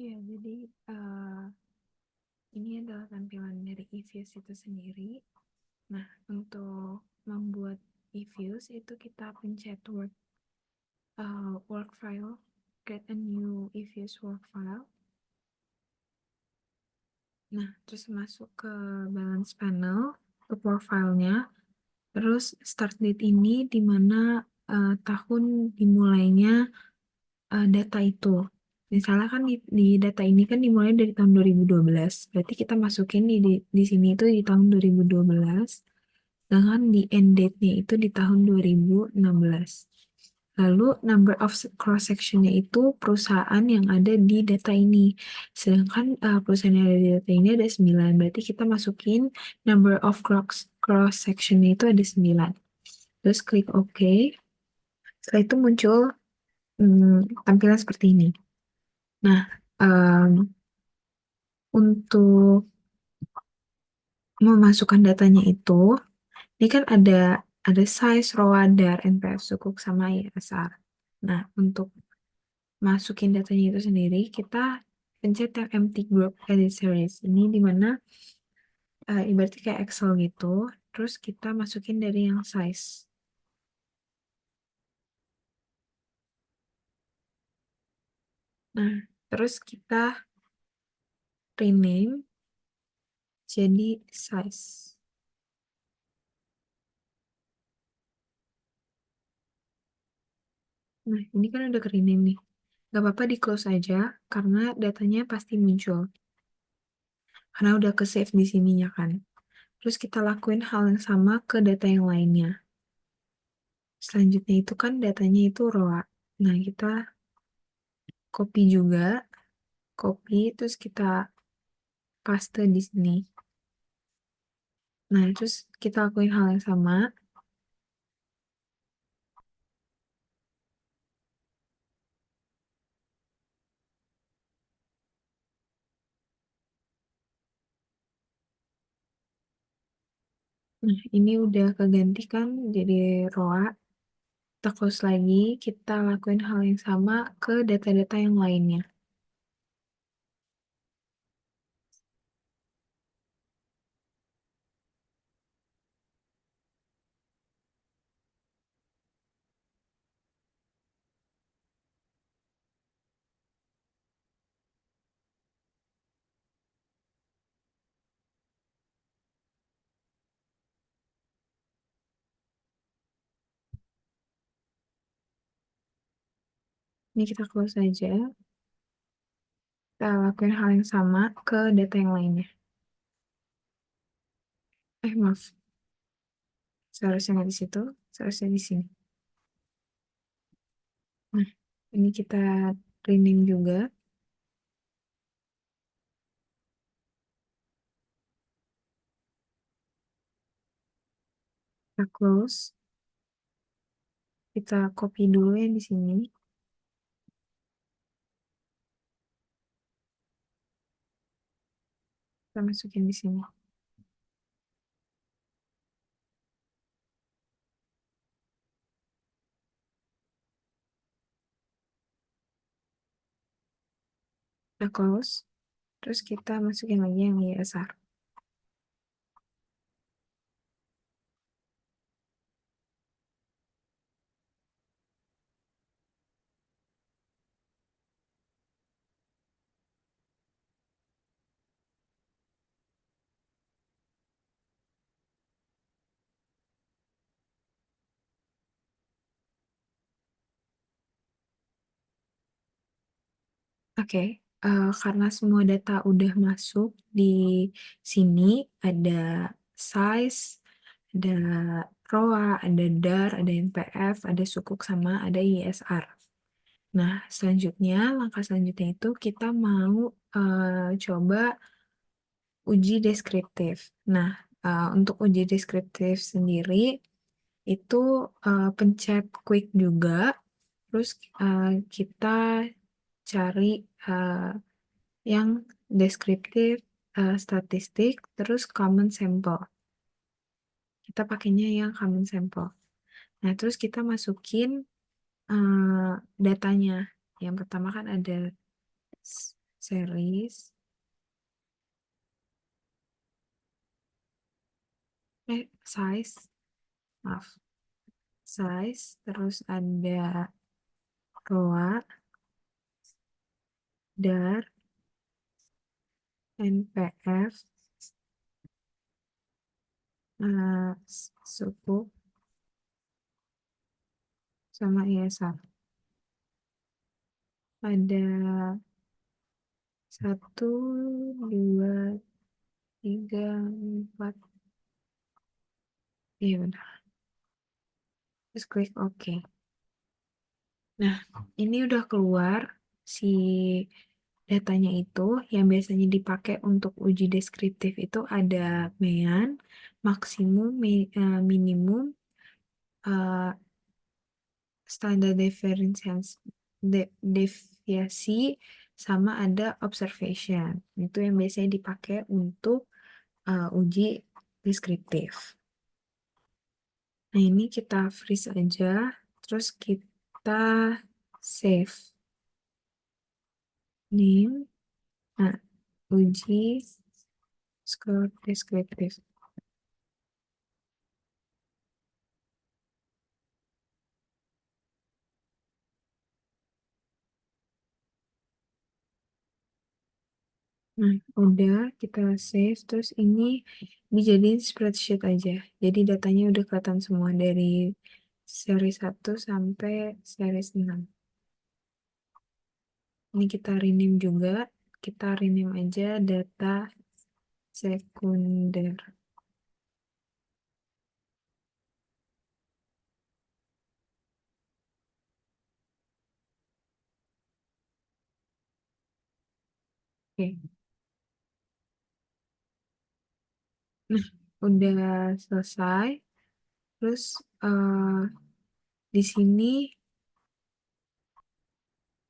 Ya, jadi ini adalah tampilan dari eViews itu sendiri. Nah, untuk membuat eViews itu kita pencet work file, create a new eViews work file. Nah, terus masuk ke balance panel, ke work file-nya. Terus start date ini di mana tahun dimulainya data itu. Misalnya kan di data ini kan dimulai dari tahun 2012. Berarti kita masukin di sini itu di tahun 2012 dengan di end date-nya itu di tahun 2016. Lalu number of cross section-nya itu perusahaan yang ada di data ini. Sedangkan perusahaan yang ada di data ini ada 9. Berarti kita masukin number of cross section-nya itu ada 9. Terus klik OK. Setelah itu muncul tampilan seperti ini. Nah, untuk memasukkan datanya itu, ini kan ada size, ROA, DAR, NPF, sukuk, sama ISR. Nah, untuk masukin datanya itu sendiri, kita pencet yang empty group edit series. Ini dimana ibaratnya kayak Excel gitu, terus kita masukin dari yang size. Nah, terus kita rename jadi size. Nah, ini kan udah ke rename nih. Gak apa-apa di close aja, karena datanya pasti muncul. Karena udah ke save di sininya kan. Terus kita lakuin hal yang sama ke data yang lainnya. Selanjutnya itu kan datanya itu ROA. Nah, kita copy juga, copy, terus kita paste di sini. Nah, terus kita lakuin hal yang sama. Nah, ini udah kegantikan jadi ROA. Kita close lagi, kita lakuin hal yang sama ke data-data yang lainnya. Ini kita close aja. Kita lakuin hal yang sama ke data yang lainnya. Maaf. Seharusnya nggak di situ, seharusnya di sini. Nah, ini kita rename juga. Kita close. Kita copy dulu yang di sini. Kita masukin di sini. Kita close. Terus kita masukin lagi yang ISR. Oke, karena semua data udah masuk di sini, ada size, ada ROA, ada DAR, ada NPF, ada sukuk, sama ada ISR. Nah, selanjutnya, langkah selanjutnya itu kita mau coba uji deskriptif. Nah, untuk uji deskriptif sendiri, itu pencet quick juga, terus kita cari yang deskriptif, statistik, terus common sample. Kita pakainya yang common sample. Nah, terus kita masukin datanya. Yang pertama kan ada series, size, maaf, size, terus ada roa, dar, npf, suku, sama ISR. Ada 1, 2, 3, 4. Iya benar. Terus klik OK. Nah, ini udah keluar si datanya itu. Yang biasanya dipakai untuk uji deskriptif itu ada mean, maksimum, minimum, eh, standar deviasi, sama ada observation. Itu yang biasanya dipakai untuk uji deskriptif. Nah, ini kita freeze aja, terus kita save. Name, nah, uji score deskriptif. Nah, udah kita save, terus ini dijadiin spreadsheet aja. Jadi datanya udah kelihatan semua dari seri 1 sampai seri 6. Ini kita rename juga. Kita rename aja data sekunder. Oke. Nah, udah selesai. Terus di sini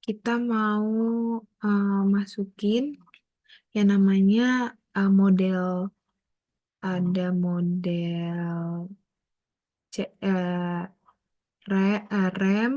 kita mau masukin yang namanya model, ada model rem,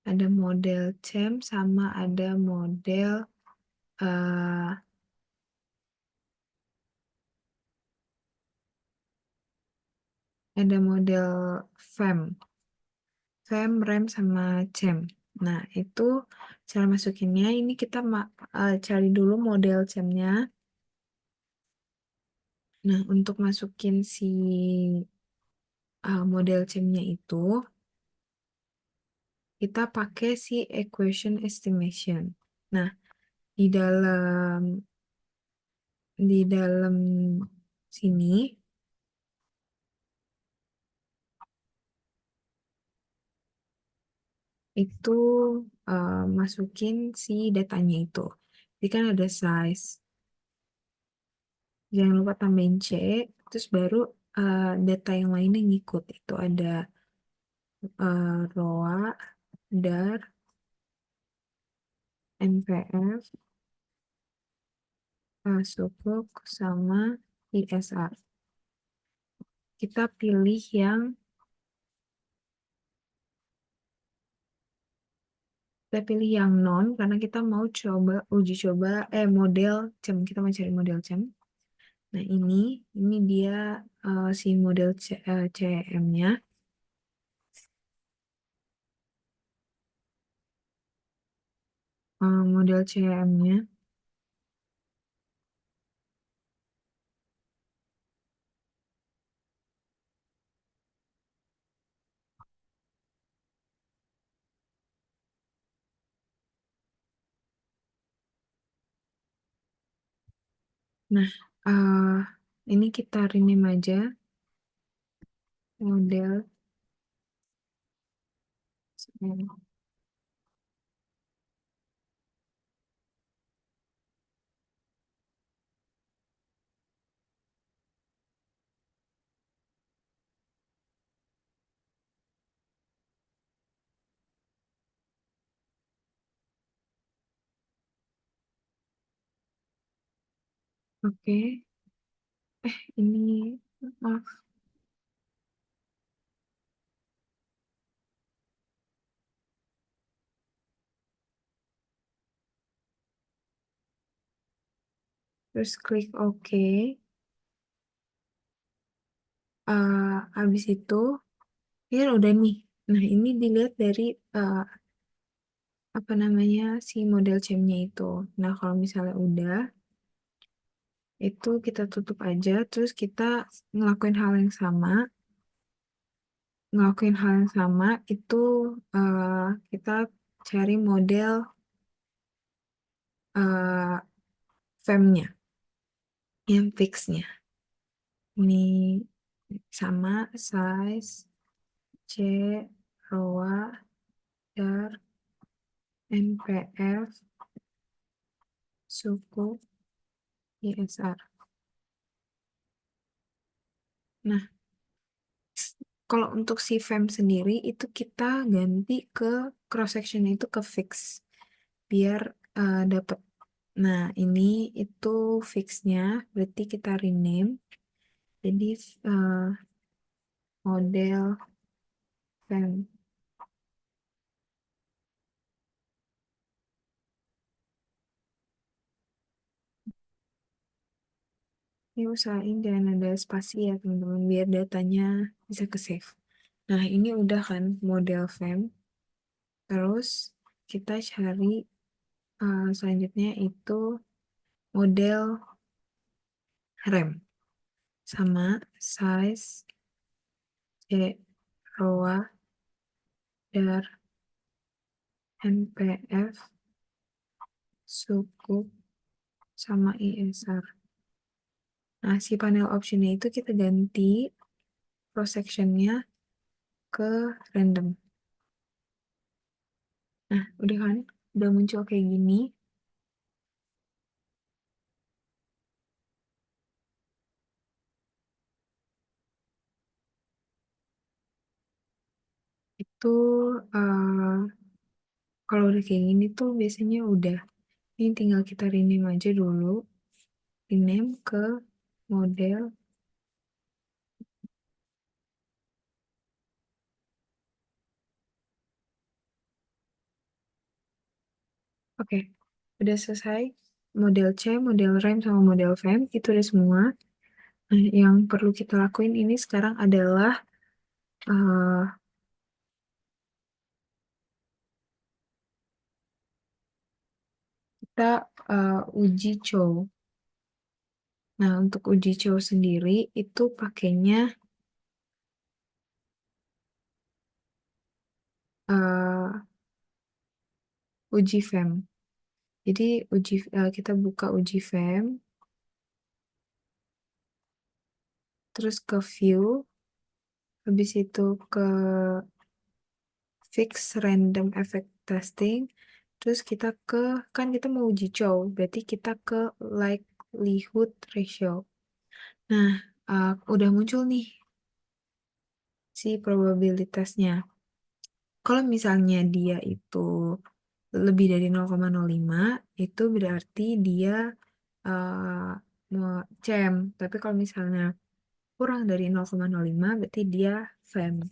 ada model CEM, sama ada model eh, FEM, rem sama CEM. Nah, itu cara masukinnya. Ini kita cari dulu model CEM-nya. Nah, untuk masukin si model CEM-nya itu, kita pakai si equation estimation. Nah, di dalam di dalam sini itu masukin si datanya itu. Jadi kan ada size. Jangan lupa tambahin C, terus baru data yang lainnya ngikut. Itu ada ROA, DAR, NPF, sukuk, sama ISR. Kita pilih yang non karena kita mau coba uji coba model CEM. Kita mau cari model CEM. Nah, ini dia si model CM-nya. Model CM-nya. Nah, ini kita rename aja model CM. Oke, ini maaf. terus klik OK. Habis itu, ya udah nih. Nah, ini dilihat dari apa namanya si model CM-nya itu. Nah, kalau misalnya udah, itu kita tutup aja, terus kita ngelakuin hal yang sama. Ngelakuin hal yang sama, itu kita cari model uh, nya yang fixnya. Ini sama size, C, ROA, dar, NPF, suku, ISR. Nah, kalau untuk si fem sendiri itu kita ganti ke cross section itu ke fix biar dapat. Nah, ini itu fixnya berarti kita rename jadi uh, model fem. Ini usahain jangan ada spasi ya teman-teman biar datanya bisa ke save. Nah, ini udah kan model fem. Terus kita cari selanjutnya itu model rem sama size, C, ROA, dar, NPF, suku, sama ISR. Nah, si panel optionnya itu kita ganti cross sectionnya ke random. Nah, udah kan? Udah muncul kayak gini. Itu kalau udah kayak gini tuh biasanya udah. Ini tinggal kita rename aja dulu. Rename ke model. Oke, udah selesai. Model C, model rem, sama model fem. Itu udah semua. Nah, yang perlu kita lakuin ini sekarang adalah eh, kita uji cow. Nah, untuk uji cow sendiri itu pakainya eh, uji fem. Jadi kita buka uji fem, terus ke view, habis itu ke fix random effect testing, terus kita kan kita mau uji cow, berarti kita ke likelihood ratio. Nah, udah muncul nih si probabilitasnya. Kalau misalnya dia itu lebih dari 0,05, itu berarti dia mau CM. Tapi kalau misalnya kurang dari 0,05, berarti dia FEM.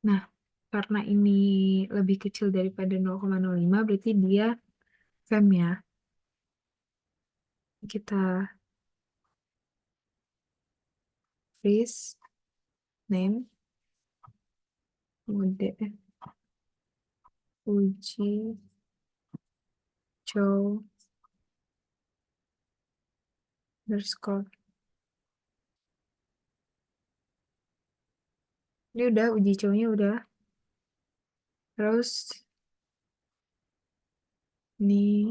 Nah, karena ini lebih kecil daripada 0,05, berarti dia FEM ya. Kita freeze, name, mode, uji, cow, underscore. Ini udah, uji cow-nya udah. Terus, ini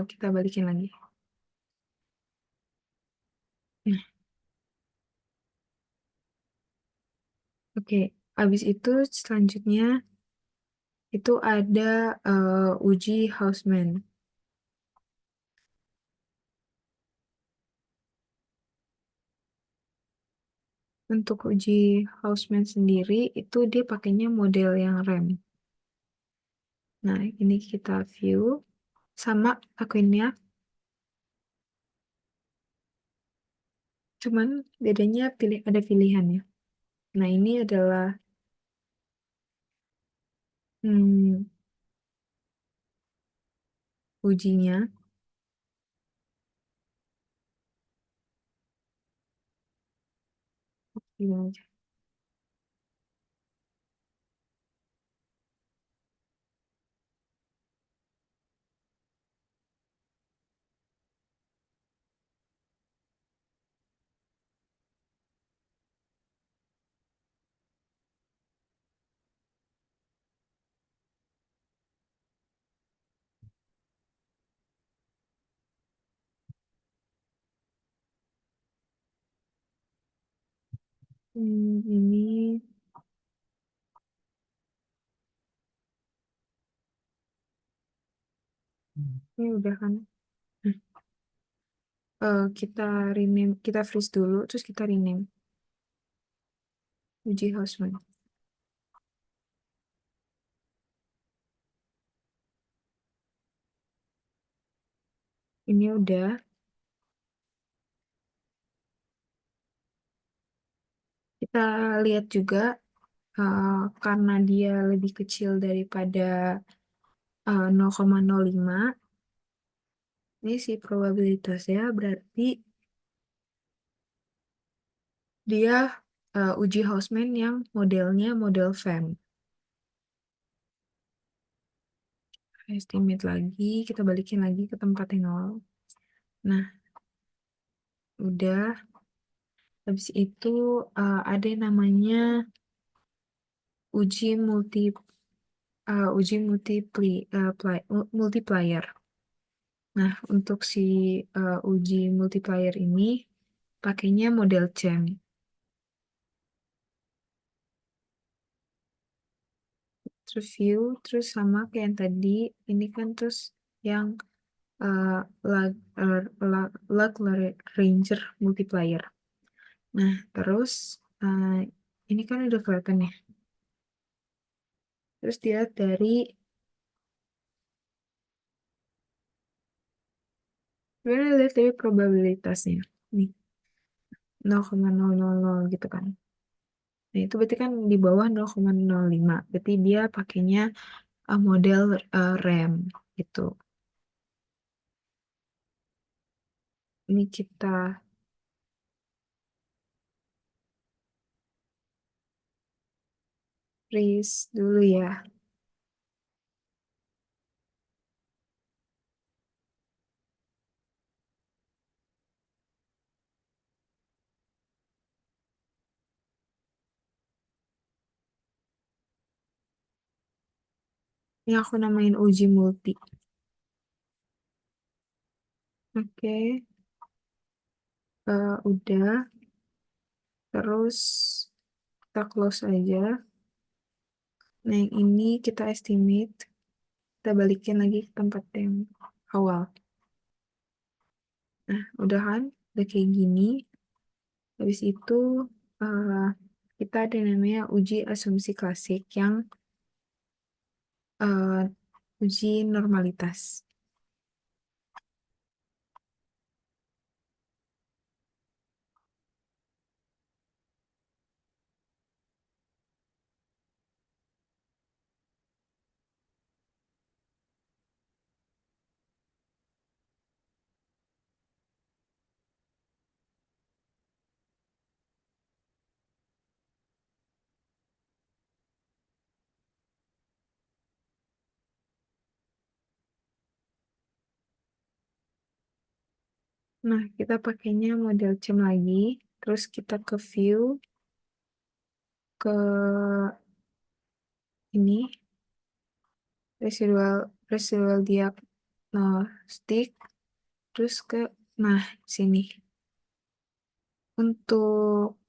kita balikin lagi. Nah, oke. Habis itu selanjutnya itu ada uji Houseman. Untuk uji Houseman sendiri itu dia pakainya model yang rem. Nah, ini kita view sama akunnya. Cuman bedanya ada pilihannya. Nah, ini adalah hmm, ujinya. Gimana aja. Ini udah kan. Nah, kita rename, kita freeze dulu, terus kita rename uji Hausman. Ini udah. Kita lihat juga karena dia lebih kecil daripada 0,05, ini sih probabilitasnya berarti dia uji Hausman yang modelnya model FEM. Estimate lagi, kita balikin lagi ke tempat yang awal. Nah, udah. Habis itu ada yang namanya uji multiplier. Nah, untuk si uji multiplier ini pakainya model CHAM. Review, terus sama kayak yang tadi, ini kan terus yang uh, lag, Ranger multiplier. Nah, terus ini kan udah kelihatan ya. Terus dia dari, sebenarnya lihat dari probabilitasnya. Nih, 0,000 gitu kan. Nah, itu berarti kan di bawah 0,05. Berarti dia pakainya model RAM gitu. Ini kita freeze dulu ya. Ini aku namain uji multi. Oke, udah. Terus kita close aja. Nah, yang ini kita estimate. Kita balikin lagi ke tempat yang awal. Nah, udah kan? Udah kayak gini. Habis itu eh, kita ada yang namanya uji asumsi klasik yang eh, uji normalitas. Nah, kita pakainya model CHAM lagi. Terus kita ke view, ke ini, residual diagnostic. Terus ke, nah, sini. Untuk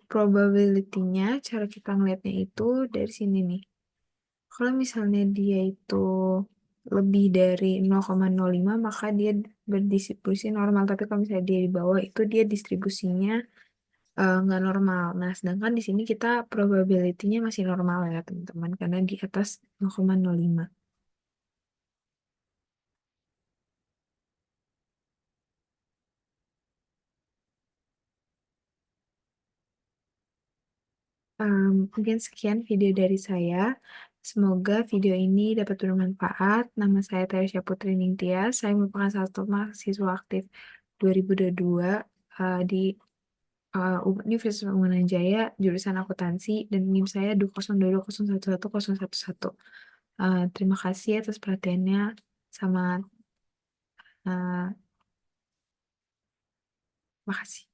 probability-nya, cara kita ngeliatnya itu dari sini nih. Kalau misalnya dia itu lebih dari 0,05, maka dia berdistribusi normal. Tapi kalau misalnya dia di bawah, itu dia distribusinya nggak normal. Nah, sedangkan di sini kita probability-nya masih normal ya, teman-teman, karena di atas 0,05. Mungkin sekian video dari saya. Semoga video ini dapat bermanfaat. Nama saya Teresya Putri Ningtyas. Saya merupakan salah satu mahasiswa aktif 2022 di Universitas Jaya, jurusan akuntansi, dan NIM saya 20220111011. Terima kasih atas perhatiannya. Sama, makasih.